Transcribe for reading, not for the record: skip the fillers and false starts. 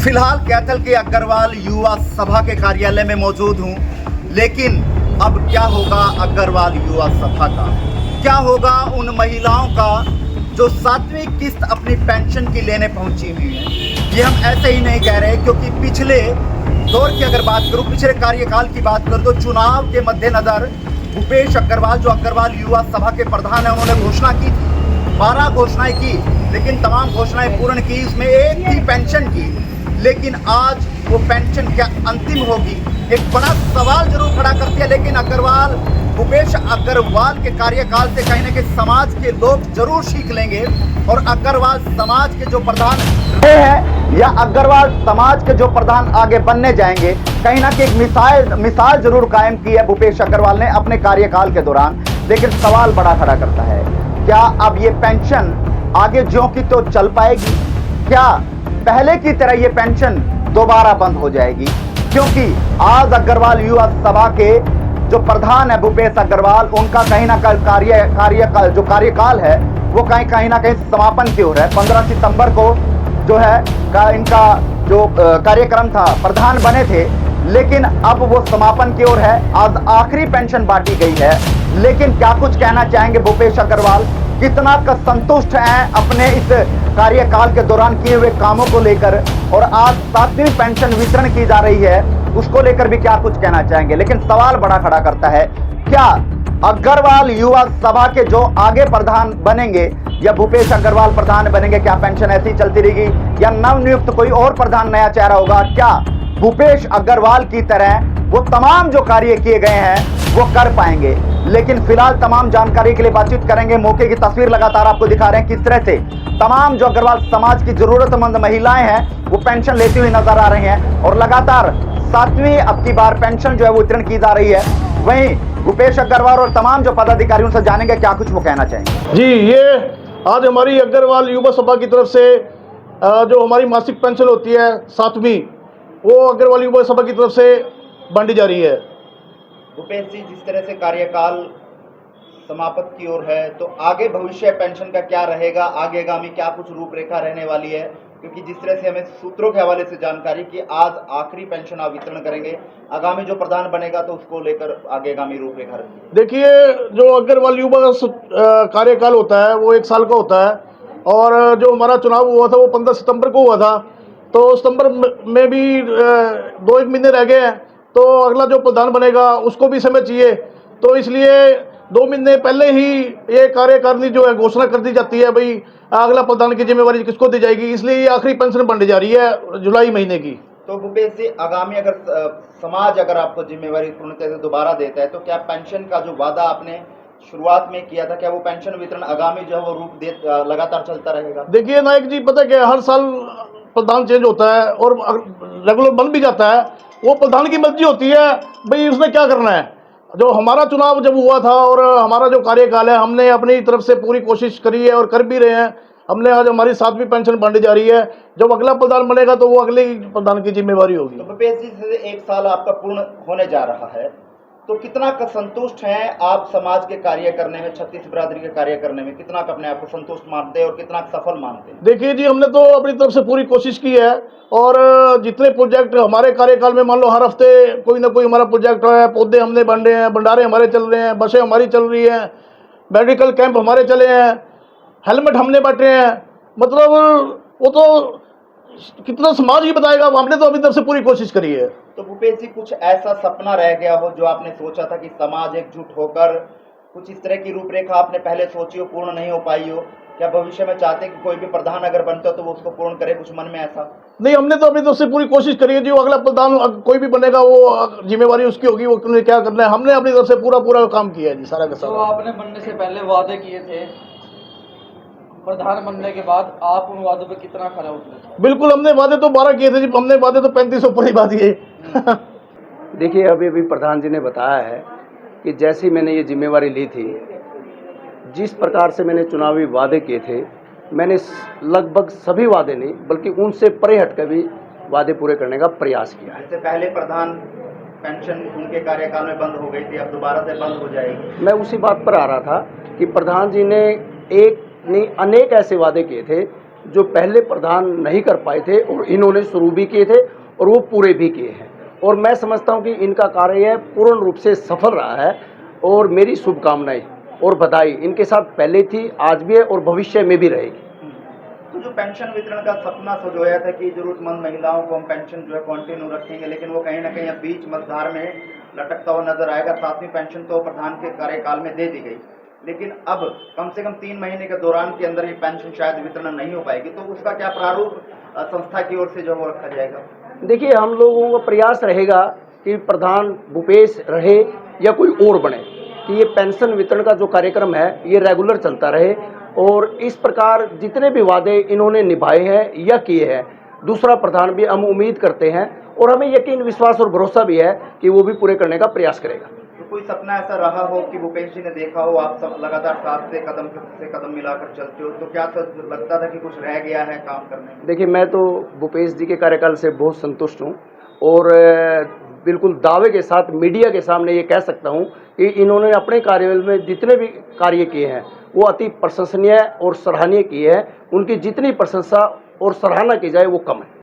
फिलहाल कैथल के अग्रवाल युवा सभा के कार्यालय में मौजूद हूं, लेकिन अब क्या होगा अग्रवाल युवा सभा का? क्या होगा उन महिलाओं का जो 7वीं किस्त अपनी पेंशन की लेने पहुंची हुई है? ये हम ऐसे ही नहीं कह रहे, क्योंकि पिछले दौर की अगर बात करूं, पिछले कार्यकाल की बात करूं तो चुनाव के मद्देनजर भूपेश अग्रवाल जो अग्रवाल युवा सभा के प्रधान है, उन्होंने घोषणा की थी, 12 घोषणाएं की, लेकिन तमाम घोषणाएं पूर्ण की, इसमें एक थी पेंशन की। लेकिन आज वो पेंशन क्या अंतिम होगी, एक बड़ा सवाल जरूर खड़ा करती है। लेकिन अग्रवाल भूपेश अग्रवाल के कार्यकाल से कहीं ना कहीं समाज के लोग जरूर सीख लेंगे, और अग्रवाल समाज के जो प्रधान रहे हैं या अग्रवाल समाज के जो प्रधान आगे बनने जाएंगे, कहीं ना कहीं एक मिसाल जरूर कायम की है भूपेश अग्रवाल ने अपने कार्यकाल के दौरान। लेकिन सवाल बड़ा खड़ा करता है, क्या अब ये पेंशन आगे ज्यों की तो चल पाएगी? क्या पहले की तरह ये पेंशन दोबारा बंद हो जाएगी? क्योंकि आज अग्रवाल युवा सभा के जो प्रधान है भूपेश अग्रवाल, उनका कहीं ना कहीं जो कार्यकाल है वो कहीं ना कहीं समापन की ओर है। 15 सितंबर को जो है इनका जो कार्यक्रम था, प्रधान बने थे, लेकिन अब वो समापन की ओर है। आज आखिरी पेंशन बांटी गई है। लेकिन क्या कुछ कहना चाहेंगे भूपेश अग्रवाल, कितना संतुष्ट हैं अपने इस कार्यकाल के दौरान किए हुए कामों को लेकर, और आज 7वीं पेंशन वितरण की जा रही है, उसको लेकर भी क्या कुछ कहना चाहेंगे? लेकिन सवाल बड़ा खड़ा करता है, क्या अग्रवाल युवा सभा के जो आगे प्रधान बनेंगे या भूपेश अग्रवाल प्रधान बनेंगे, क्या पेंशन ऐसी चलती रहेगी या नवनियुक्त कोई और प्रधान नया चेहरा होगा? क्या भूपेश अग्रवाल की तरह वो तमाम जो कार्य किए गए हैं वो कर पाएंगे? लेकिन फिलहाल तमाम जानकारी के लिए बातचीत करेंगे। मौके की तस्वीर लगातार आपको दिखा रहे हैं किस तरह से तमाम जो अग्रवाल समाज की जरूरतमंद महिलाएं हैं वो पेंशन लेती हुई नजर आ रही हैं, और लगातार 7वीं अब की बार पेंशन जो है वो वितरण की जा रही है। वहीं भूपेश अग्रवाल और तमाम जो पदाधिकारियों से जानेंगे क्या कुछ वो कहना चाहेंगे। जी, ये आज हमारी अग्रवाल युवा सभा की तरफ से जो हमारी मासिक पेंशन होती है 7वीं, वो अग्रवाल युवा सभा की तरफ से बांटी जा रही है। भूपेश जी, जिस तरह से कार्यकाल समाप्त की ओर है, तो आगे भविष्य पेंशन का क्या रहेगा? आगेगामी क्या कुछ रूपरेखा रहने वाली है? क्योंकि जिस तरह से हमें सूत्रों के हवाले से जानकारी कि आज आखिरी पेंशन आप वितरण करेंगे, आगामी जो प्रधान बनेगा तो उसको लेकर आगेगामी रूपरेखा रहेगी। देखिए, जो अग्रवाल युवा कार्यकाल होता है वो 1 साल का होता है, और जो हमारा चुनाव हुआ था वो 15 सितंबर को हुआ था, तो सितंबर में भी 2-1 महीने रह गए हैं, तो अगला जो प्रधान बनेगा उसको भी समय चाहिए। तो इसलिए 2 महीने पहले ही ये कार्यकारिणी जो है घोषणा कर दी जाती है, भाई अगला प्रधान की जिम्मेवारी किसको दी जाएगी। इसलिए ये आखिरी पेंशन बांटी जा रही है जुलाई महीने की। तो भूपेश जी, आगामी अगर समाज अगर आपको जिम्मेवारी पूर्णतः से दोबारा देता है, तो क्या पेंशन का जो वादा आपने शुरुआत में किया था, क्या वो पेंशन वितरण आगामी जो है वो रूप दे लगातार चलता रहेगा? देखिए नायक जी, पता क्या, हर साल प्रधान चेंज होता है और रेगुलर बन भी जाता है, वो प्रधान की मर्जी होती है भाई उसने क्या करना है। जो हमारा चुनाव जब हुआ था और हमारा जो कार्यकाल है, हमने अपनी तरफ से पूरी कोशिश करी है और कर भी रहे हैं। हमने आज हमारी 7वीं पेंशन बांटी जा रही है। जब अगला प्रधान बनेगा तो वो अगले प्रधान की जिम्मेवारी होगी। तो भूपेश जी, से 1 साल आपका पूर्ण होने जा रहा है, तो कितना का संतुष्ट हैं आप समाज के कार्य करने में, 36 बिरादरी के कार्य करने में? कितना का अपने आप को संतुष्ट मानते हैं और कितना सफल मानते हैं? देखिए जी, हमने तो अपनी तरफ से पूरी कोशिश की है, और जितने प्रोजेक्ट हमारे कार्यकाल में, मान लो हर हफ्ते कोई ना कोई हमारा प्रोजेक्ट है, पौधे हमने बांटे हैं, भंडारे हमारे चल रहे हैं, बसें हमारी चल रही हैं, मेडिकल कैंप हमारे चले हैं, हेलमेट हमने बांटे हैं। मतलब वो तो कितना समाज ही बताएगा, हमने तो अपनी तरफ से पूरी कोशिश करी है। तो भूपेश जी, कुछ ऐसा सपना रह गया हो जो आपने सोचा था कि समाज एकजुट होकर कुछ इस तरह की रूपरेखा आपने पहले सोची हो, पूर्ण नहीं हो पाई हो? क्या भविष्य में चाहते कि कोई भी प्रधान अगर बनता हो तो वो उसको पूर्ण करे, कुछ मन में ऐसा? नहीं, हमने तो अपनी तरफ से पूरी कोशिश करी है। जो अगला प्रधान कोई भी बनेगा वो जिम्मेवारी उसकी होगी, वो क्या करना है। हमने अपनी तरफ से पूरा काम किया है जी, सारा का सारा। तो आपने बनने से पहले वादे किए थे, प्रधान बनने के बाद आप उन वादों पे कितना खरा उतरे? बिल्कुल, हमने वादे तो 12 किए थे जी, हमने वादे तो 35 ऊपर ही बात किए। देखिए, अभी प्रधान जी ने बताया है कि जैसी मैंने ये जिम्मेवारी ली थी, जिस प्रकार से मैंने चुनावी वादे किए थे, मैंने लगभग सभी वादे नहीं बल्कि उनसे परे हटकर भी वादे पूरे करने का प्रयास किया है। इससे पहले प्रधान पेंशन उनके कार्यकाल में बंद हो गई थी, अब दोबारा से बंद हो जाएगी। मैं उसी बात पर आ रहा था कि प्रधान जी ने एक नहीं अनेक ऐसे वादे किए थे जो पहले प्रधान नहीं कर पाए थे और इन्होंने शुरू भी किए थे और वो पूरे भी किए हैं। और मैं समझता हूँ कि इनका कार्य पूर्ण रूप से सफल रहा है और मेरी शुभकामनाएं और बधाई इनके साथ पहले थी, आज भी है और भविष्य में भी रहेगी। तो जो पेंशन वितरण का सपना सजोया था कि जरूरतमंद महिलाओं को हम पेंशन जो है कंटिन्यू रखेंगे, लेकिन वो कहीं ना कहीं अब बीच मझधार में लटकता हुआ नजर आएगा। 7वीं पेंशन तो प्रधान के कार्यकाल में दे दी गई, लेकिन अब कम से कम 3 महीने के दौरान के अंदर ये पेंशन शायद वितरण नहीं हो पाएगी, तो उसका क्या प्रारूप संस्था की ओर से जो वो रखा जाएगा? देखिए, हम लोगों का प्रयास रहेगा कि प्रधान भूपेश रहे या कोई और बने, कि ये पेंशन वितरण का जो कार्यक्रम है ये रेगुलर चलता रहे और इस प्रकार जितने भी वादे इन्होंने निभाए हैं या किए हैं, दूसरा प्रधान भी हम उम्मीद करते हैं और हमें यकीन, विश्वास और भरोसा भी है कि वो भी पूरे करने का प्रयास करेगा। तो कोई सपना ऐसा रहा हो कि भूपेश जी ने देखा हो, आप सब लगातार साथ से कदम मिलाकर चलते हो, तो क्या लगता था कि कुछ रह गया है काम करने में? देखिए, मैं तो भूपेश जी के कार्यकाल से बहुत संतुष्ट हूँ और बिल्कुल दावे के साथ मीडिया के सामने ये कह सकता हूँ कि इन्होंने अपने कार्यकाल में जितने भी कार्य किए हैं वो अति प्रशंसनीय और सराहनीय किए हैं। उनकी जितनी प्रशंसा और सराहना की जाए वो कम है।